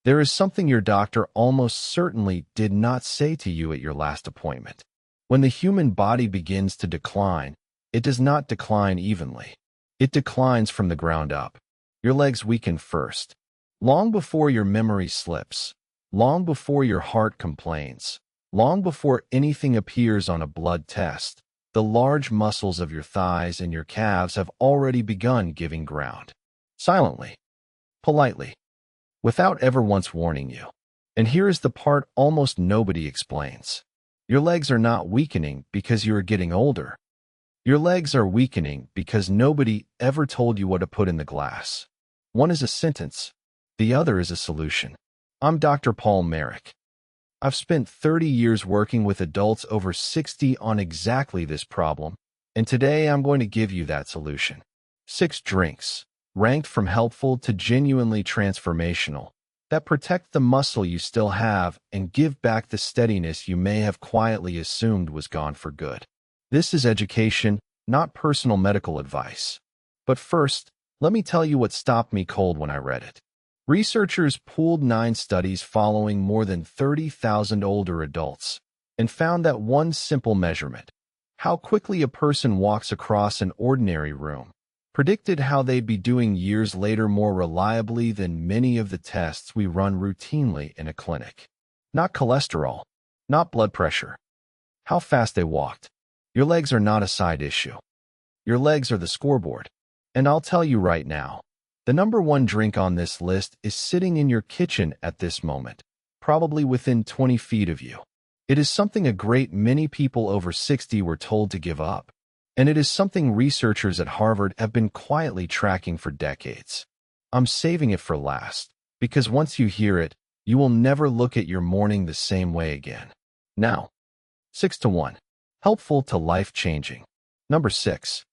There is something your doctor almost certainly did not say to you at your last appointment. When the human body begins to decline, it does not decline evenly. It declines from the ground up. Your legs weaken first, long before your memory slips, long before your heart complains, long before anything appears on a blood test. The large muscles of your thighs and your calves have already begun giving ground. Silently, politely, without ever once warning you. And here is the part almost nobody explains. Your legs are not weakening because you are getting older. Your legs are weakening because nobody ever told you what to put in the glass. One is a sentence, the other is a solution. I'm Dr. Paul Merrick. I've spent 30 years working with adults over 60 on exactly this problem, and today I'm going to give you that solution. 6 drinks, ranked from helpful to genuinely transformational, that protect the muscle you still have and give back the steadiness you may have quietly assumed was gone for good. This is education, not personal medical advice. But first, let me tell you what stopped me cold when I read it. Researchers pooled 9 studies following more than 30,000 older adults and found that one simple measurement, how quickly a person walks across an ordinary room, predicted how they'd be doing years later more reliably than many of the tests we run routinely in a clinic. Not cholesterol, not blood pressure, how fast they walked. Your legs are not a side issue. Your legs are the scoreboard. And I'll tell you right now, the number 1 drink on this list is sitting in your kitchen at this moment, probably within 20 feet of you. It is something a great many people over 60 were told to give up, and it is something researchers at Harvard have been quietly tracking for decades. I'm saving it for last, because once you hear it, you will never look at your morning the same way again. Now, 6 to 1. Helpful to life-changing. Number 6.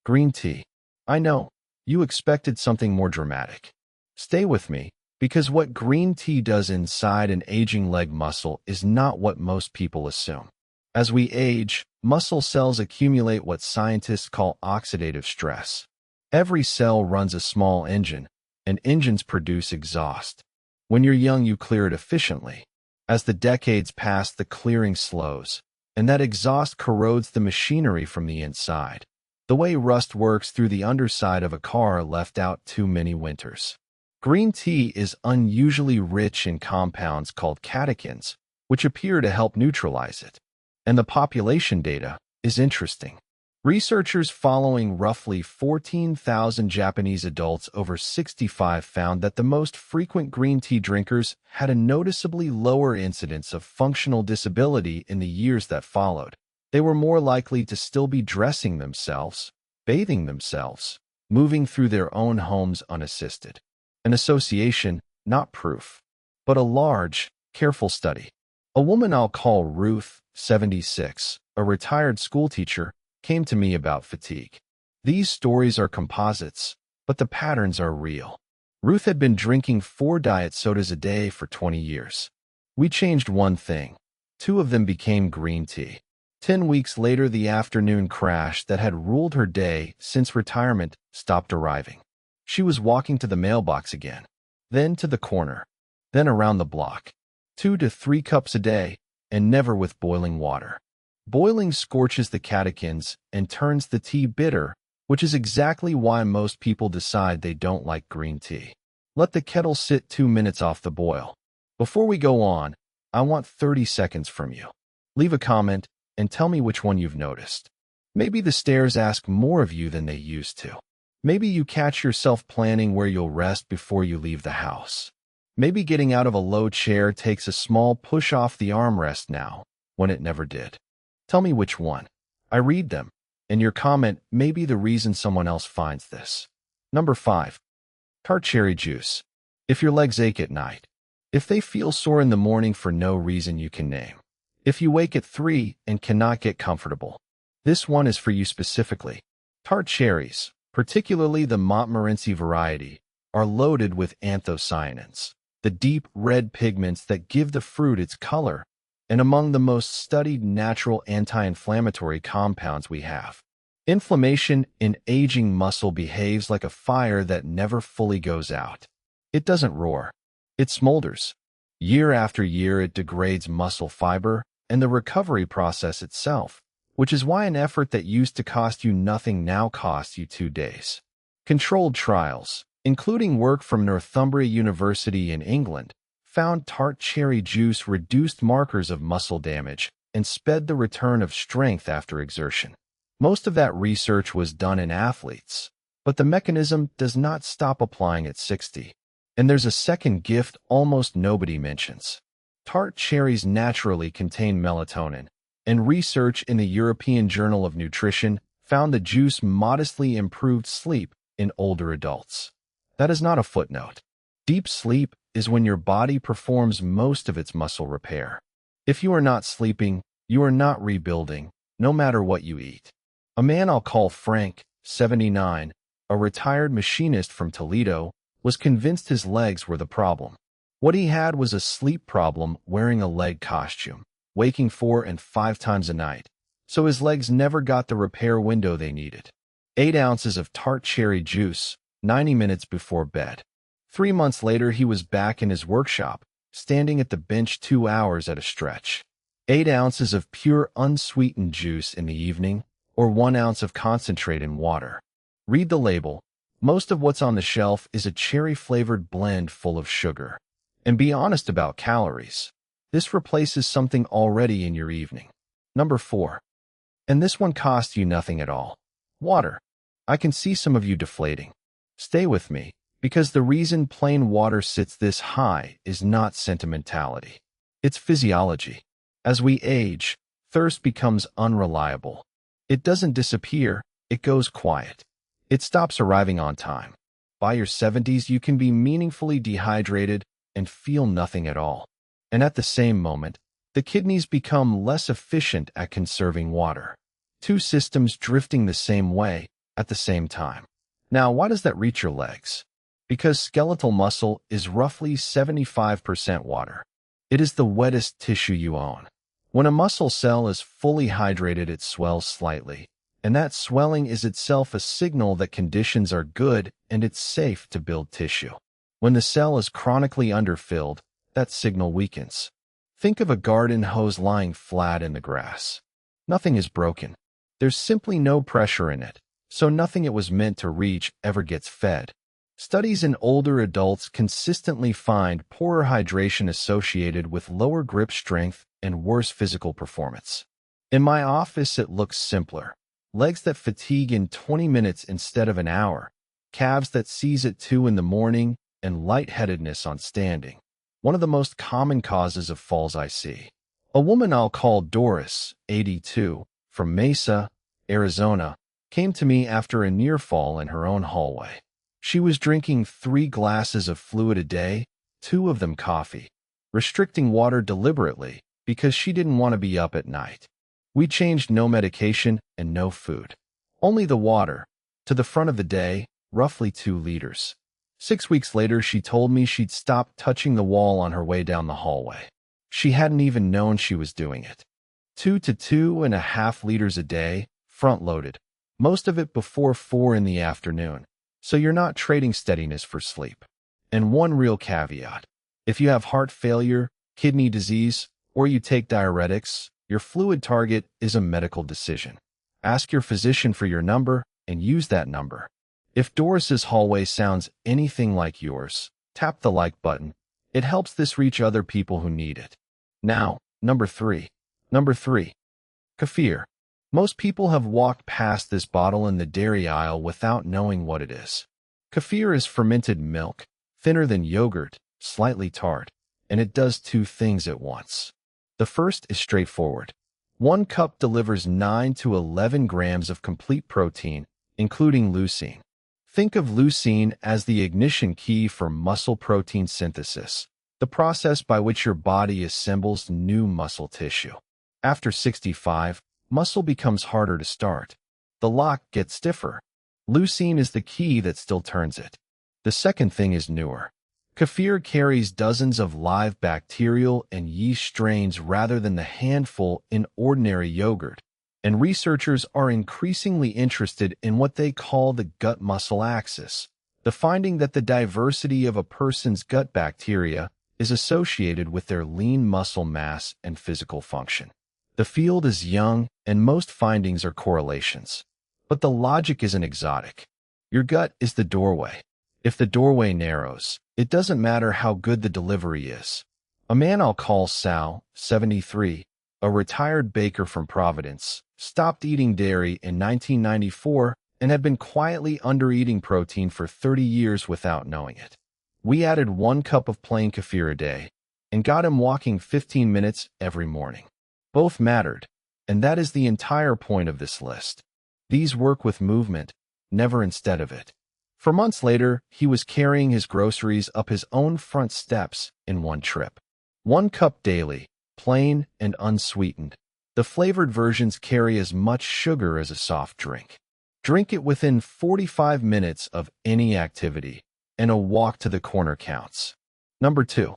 Green tea. I know. You expected something more dramatic. Stay with me, because what green tea does inside an aging leg muscle is not what most people assume. As we age, muscle cells accumulate what scientists call oxidative stress. Every cell runs a small engine, and engines produce exhaust. When you're young, you clear it efficiently. As the decades pass, the clearing slows, and that exhaust corrodes the machinery from the inside. The way rust works through the underside of a car left out too many winters. Green tea is unusually rich in compounds called catechins, which appear to help neutralize it. And the population data is interesting. Researchers following roughly 14,000 Japanese adults over 65 found that the most frequent green tea drinkers had a noticeably lower incidence of functional disability in the years that followed. They were more likely to still be dressing themselves, bathing themselves, moving through their own homes unassisted. An association, not proof, but a large, careful study. A woman I'll call Ruth, 76, a retired schoolteacher, came to me about fatigue. These stories are composites, but the patterns are real. Ruth had been drinking 4 diet sodas a day for 20 years. We changed one thing. 2 of them became green tea. 10 weeks later, the afternoon crash that had ruled her day since retirement stopped arriving. She was walking to the mailbox again, then to the corner, then around the block. 2 to 3 cups a day, and never with boiling water. Boiling scorches the catechins and turns the tea bitter, which is exactly why most people decide they don't like green tea. Let the kettle sit 2 minutes off the boil. Before we go on, I want 30 seconds from you. Leave a comment and tell me which one you've noticed. Maybe the stairs ask more of you than they used to. Maybe you catch yourself planning where you'll rest before you leave the house. Maybe getting out of a low chair takes a small push off the armrest now, when it never did. Tell me which one. I read them, and your comment may be the reason someone else finds this. Number 5. Tart cherry juice. If your legs ache at night. If they feel sore in the morning for no reason you can name. If you wake at 3 and cannot get comfortable. This one is for you specifically. Tart cherries, particularly the Montmorency variety, are loaded with anthocyanins, the deep red pigments that give the fruit its color, and among the most studied natural anti-inflammatory compounds we have. Inflammation in aging muscle behaves like a fire that never fully goes out. It doesn't roar. It smolders. Year after year, it degrades muscle fiber and the recovery process itself, which is why an effort that used to cost you nothing now costs you 2 days. Controlled trials, including work from Northumbria University in England, found tart cherry juice reduced markers of muscle damage and sped the return of strength after exertion. Most of that research was done in athletes, but the mechanism does not stop applying at 60. And there's a second gift almost nobody mentions. Tart cherries naturally contain melatonin, and research in the European Journal of Nutrition found the juice modestly improved sleep in older adults. That is not a footnote. Deep sleep is when your body performs most of its muscle repair. If you are not sleeping, you are not rebuilding, no matter what you eat. A man I'll call Frank, 79, a retired machinist from Toledo, was convinced his legs were the problem. What he had was a sleep problem wearing a leg costume, waking 4 and 5 times a night, so his legs never got the repair window they needed. 8 ounces of tart cherry juice, 90 minutes before bed. 3 months later, he was back in his workshop, standing at the bench 2 hours at a stretch. 8 ounces of pure unsweetened juice in the evening, or 1 ounce of concentrate in water. Read the label. Most of what's on the shelf is a cherry-flavored blend full of sugar. And be honest about calories. This replaces something already in your evening. Number 4. And this one costs you nothing at all. Water. I can see some of you deflating. Stay with me, because the reason plain water sits this high is not sentimentality. It's physiology. As we age, thirst becomes unreliable. It doesn't disappear, it goes quiet. It stops arriving on time. By your 70s, you can be meaningfully dehydrated and feel nothing at all. And at the same moment, the kidneys become less efficient at conserving water. 2 systems drifting the same way at the same time. Now, why does that reach your legs? Because skeletal muscle is roughly 75% water. It is the wettest tissue you own. When a muscle cell is fully hydrated, it swells slightly, and that swelling is itself a signal that conditions are good and it's safe to build tissue. When the cell is chronically underfilled, that signal weakens. Think of a garden hose lying flat in the grass. Nothing is broken. There's simply no pressure in it, so nothing it was meant to reach ever gets fed. Studies in older adults consistently find poorer hydration associated with lower grip strength and worse physical performance. In my office, it looks simpler. Legs that fatigue in 20 minutes instead of an hour, calves that seize at 2 in the morning, and lightheadedness on standing. One of the most common causes of falls I see. A woman I'll call Doris, 82, from Mesa, Arizona, came to me after a near fall in her own hallway. She was drinking 3 glasses of fluid a day, 2 of them coffee, restricting water deliberately because she didn't want to be up at night. We changed no medication and no food. Only the water. To the front of the day, roughly 2 liters. 6 weeks later, she told me she'd stopped touching the wall on her way down the hallway. She hadn't even known she was doing it. 2 to 2.5 liters a day, front-loaded. Most of it before 4 in the afternoon. So you're not trading steadiness for sleep. And one real caveat. If you have heart failure, kidney disease, or you take diuretics, your fluid target is a medical decision. Ask your physician for your number and use that number. If Doris's hallway sounds anything like yours, tap the like button. It helps this reach other people who need it. Now, number 3. Number 3. Kefir. Most people have walked past this bottle in the dairy aisle without knowing what it is. Kefir is fermented milk, thinner than yogurt, slightly tart, and it does 2 things at once. The first is straightforward. 1 cup delivers 9 to 11 grams of complete protein, including leucine. Think of leucine as the ignition key for muscle protein synthesis, the process by which your body assembles new muscle tissue. After 65, muscle becomes harder to start. The lock gets stiffer. Leucine is the key that still turns it. The second thing is newer. Kefir carries dozens of live bacterial and yeast strains rather than the handful in ordinary yogurt, and researchers are increasingly interested in what they call the gut-muscle axis, the finding that the diversity of a person's gut bacteria is associated with their lean muscle mass and physical function. The field is young, and most findings are correlations. But the logic isn't exotic. Your gut is the doorway. If the doorway narrows, it doesn't matter how good the delivery is. A man I'll call Sal, 73, a retired baker from Providence, stopped eating dairy in 1994 and had been quietly under-eating protein for 30 years without knowing it. We added 1 cup of plain kefir a day and got him walking 15 minutes every morning. Both mattered, and that is the entire point of this list. These work with movement, never instead of it. For months later, he was carrying his groceries up his own front steps in one trip. 1 cup daily, plain and unsweetened. The flavored versions carry as much sugar as a soft drink. Drink it within 45 minutes of any activity, and a walk to the corner counts. Number 2.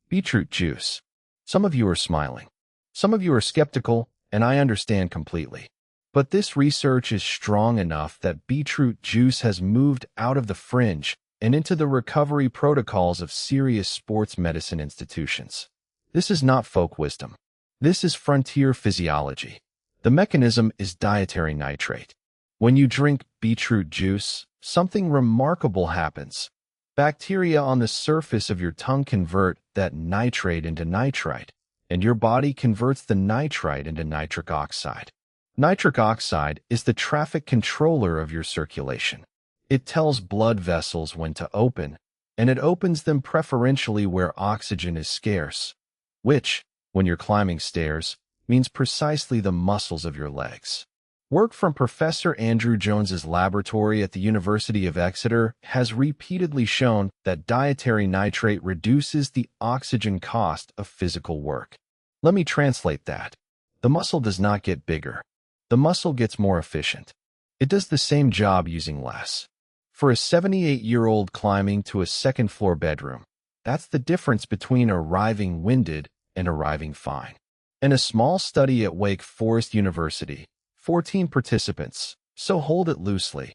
Beetroot juice. Some of you are smiling. Some of you are skeptical, and I understand completely. But this research is strong enough that beetroot juice has moved out of the fringe and into the recovery protocols of serious sports medicine institutions. This is not folk wisdom. This is frontier physiology. The mechanism is dietary nitrate. When you drink beetroot juice, something remarkable happens. Bacteria on the surface of your tongue convert that nitrate into nitrite, and your body converts the nitrite into nitric oxide. Nitric oxide is the traffic controller of your circulation. It tells blood vessels when to open, and it opens them preferentially where oxygen is scarce, which, when you're climbing stairs, means precisely the muscles of your legs. Work from Professor Andrew Jones's laboratory at the University of Exeter has repeatedly shown that dietary nitrate reduces the oxygen cost of physical work. Let me translate that. The muscle does not get bigger. The muscle gets more efficient. It does the same job using less. For a 78-year-old climbing to a second-floor bedroom, that's the difference between arriving winded and arriving fine. In a small study at Wake Forest University, 14 participants, so hold it loosely,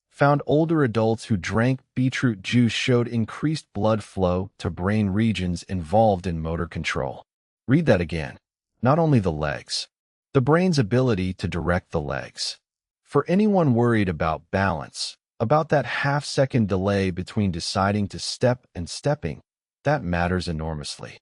found older adults who drank beetroot juice showed increased blood flow to brain regions involved in motor control. Read that again. Not only the legs, the brain's ability to direct the legs. For anyone worried about balance, about that half-second delay between deciding to step and stepping, that matters enormously.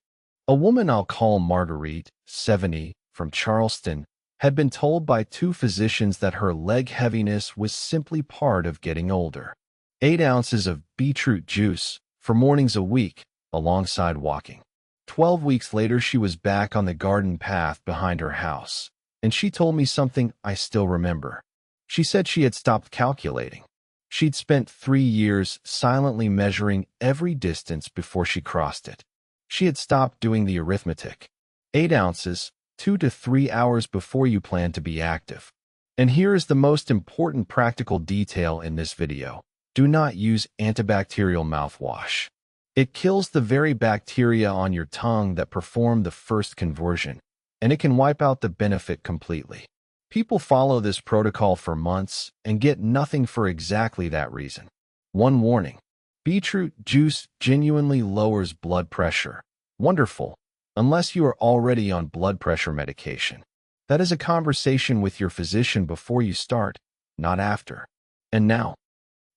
A woman I'll call Marguerite, 70, from Charleston, had been told by 2 physicians that her leg heaviness was simply part of getting older. 8 ounces of beetroot juice for mornings a week, alongside walking. 12 weeks later, she was back on the garden path behind her house, and she told me something I still remember. She said she had stopped calculating. She'd spent 3 years silently measuring every distance before she crossed it. She had stopped doing the arithmetic. 8 ounces, 2 to 3 hours before you plan to be active. And here is the most important practical detail in this video. Do not use antibacterial mouthwash. It kills the very bacteria on your tongue that perform the first conversion, and it can wipe out the benefit completely. People follow this protocol for months and get nothing for exactly that reason. One warning: beetroot juice genuinely lowers blood pressure. Wonderful, unless you are already on blood pressure medication. That is a conversation with your physician before you start, not after. And now,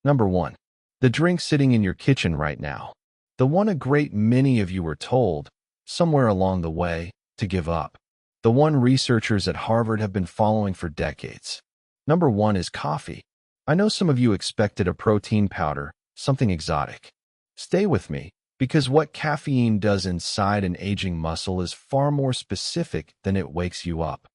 number 1. The drink sitting in your kitchen right now. The one a great many of you were told, somewhere along the way, to give up. The one researchers at Harvard have been following for decades. Number 1 is coffee. I know some of you expected a protein powder, something exotic. Stay with me, because what caffeine does inside an aging muscle is far more specific than it wakes you up.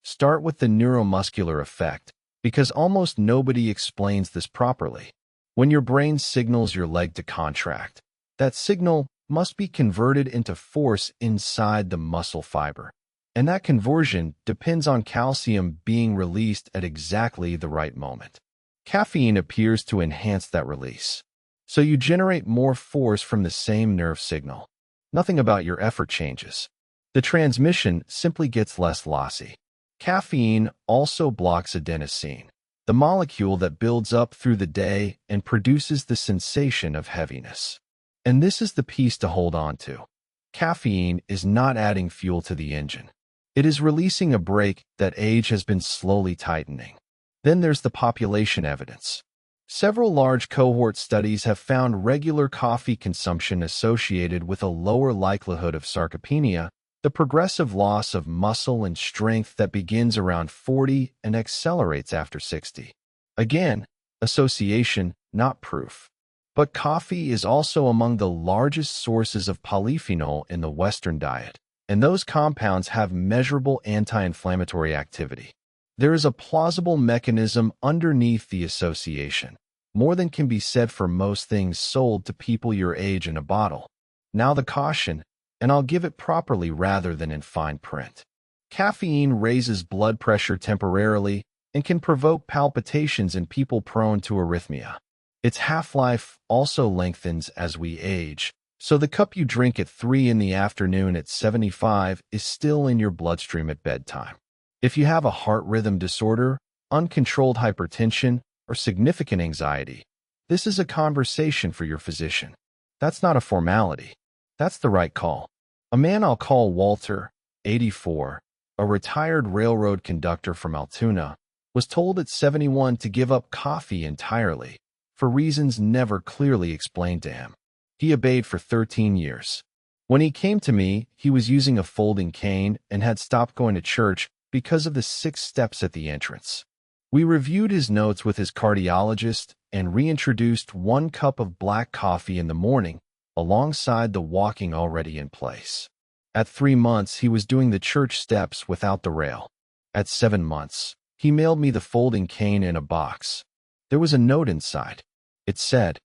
Start with the neuromuscular effect, because almost nobody explains this properly. When your brain signals your leg to contract, that signal must be converted into force inside the muscle fiber. And that conversion depends on calcium being released at exactly the right moment. Caffeine appears to enhance that release. So you generate more force from the same nerve signal. Nothing about your effort changes. The transmission simply gets less lossy. Caffeine also blocks adenosine, the molecule that builds up through the day and produces the sensation of heaviness. And this is the piece to hold on to. Caffeine is not adding fuel to the engine. It is releasing a brake that age has been slowly tightening. Then there's the population evidence. Several large cohort studies have found regular coffee consumption associated with a lower likelihood of sarcopenia, the progressive loss of muscle and strength that begins around 40 and accelerates after 60. Again, association, not proof. But coffee is also among the largest sources of polyphenol in the Western diet, and those compounds have measurable anti-inflammatory activity. There is a plausible mechanism underneath the association. More than can be said for most things sold to people your age in a bottle. Now the caution, and I'll give it properly rather than in fine print. Caffeine raises blood pressure temporarily and can provoke palpitations in people prone to arrhythmia. Its half-life also lengthens as we age, so the cup you drink at 3 in the afternoon at 75 is still in your bloodstream at bedtime. If you have a heart rhythm disorder, uncontrolled hypertension, or significant anxiety, this is a conversation for your physician. That's not a formality. That's the right call. A man I'll call Walter, 84, a retired railroad conductor from Altoona, was told at 71 to give up coffee entirely, for reasons never clearly explained to him. He obeyed for 13 years. When he came to me, he was using a folding cane and had stopped going to church because of the 6 steps at the entrance. We reviewed his notes with his cardiologist and reintroduced 1 cup of black coffee in the morning, alongside the walking already in place. At 3 months, he was doing the church steps without the rail. At 7 months, he mailed me the folding cane in a box. There was a note inside. It said,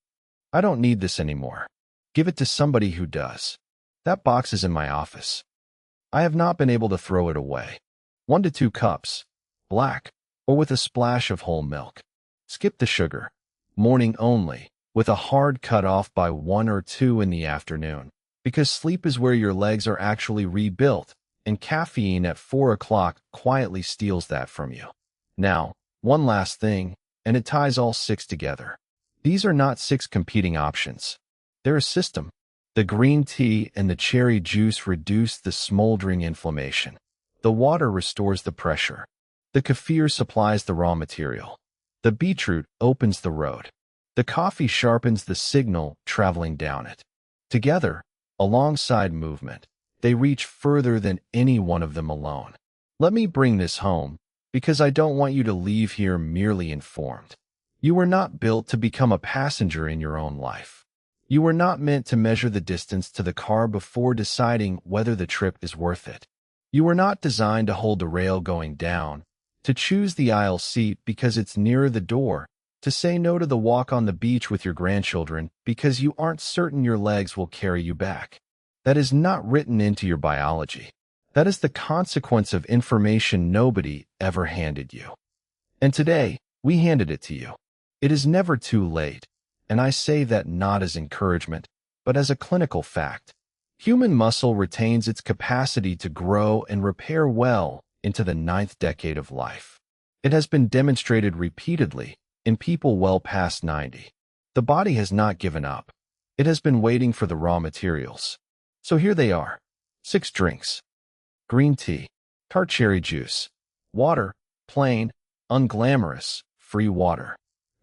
"I don't need this anymore. Give it to somebody who does." That box is in my office. I have not been able to throw it away. 1 to 2 cups, black, or with a splash of whole milk. Skip the sugar. Morning only, with a hard cut off by 1 or 2 in the afternoon, because sleep is where your legs are actually rebuilt, and caffeine at 4 o'clock quietly steals that from you. Now, one last thing, and it ties all 6 together. These are not 6 competing options. They're a system. The green tea and the cherry juice reduce the smoldering inflammation. The water restores the pressure. The kefir supplies the raw material. The beetroot opens the road. The coffee sharpens the signal traveling down it. Together, alongside movement, they reach further than any one of them alone. Let me bring this home, because I don't want you to leave here merely informed. You were not built to become a passenger in your own life. You were not meant to measure the distance to the car before deciding whether the trip is worth it. You were not designed to hold the rail going down, to choose the aisle seat because it's nearer the door, to say no to the walk on the beach with your grandchildren because you aren't certain your legs will carry you back. That is not written into your biology. That is the consequence of information nobody ever handed you. And today, we handed it to you. It is never too late, and I say that not as encouragement, but as a clinical fact. Human muscle retains its capacity to grow and repair well into the 9th decade of life. It has been demonstrated repeatedly in people well past 90. The body has not given up. It has been waiting for the raw materials. So here they are. 6 drinks. Green tea, tart cherry juice, water, plain, unglamorous, free water,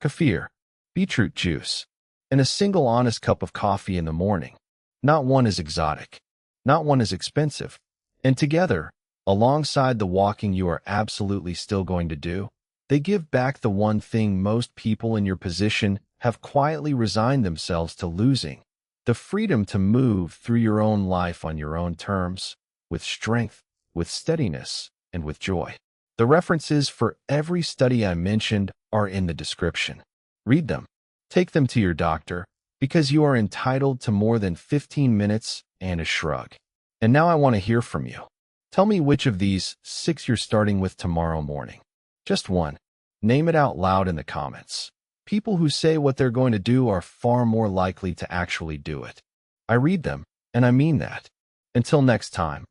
kefir, beetroot juice, and a single honest cup of coffee in the morning. Not one is exotic. Not one is expensive. And together, alongside the walking you are absolutely still going to do, they give back the one thing most people in your position have quietly resigned themselves to losing: the freedom to move through your own life on your own terms, with strength, with steadiness, and with joy. The references for every study I mentioned are in the description. Read them. Take them to your doctor, because you are entitled to more than 15 minutes and a shrug. And now I want to hear from you. Tell me which of these 6 you're starting with tomorrow morning. Just one. Name it out loud in the comments. People who say what they're going to do are far more likely to actually do it. I read them, and I mean that. Until next time,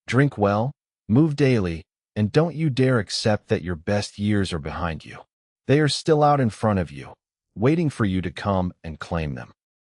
drink well, move daily, and don't you dare accept that your best years are behind you. They are still out in front of you, waiting for you to come and claim them.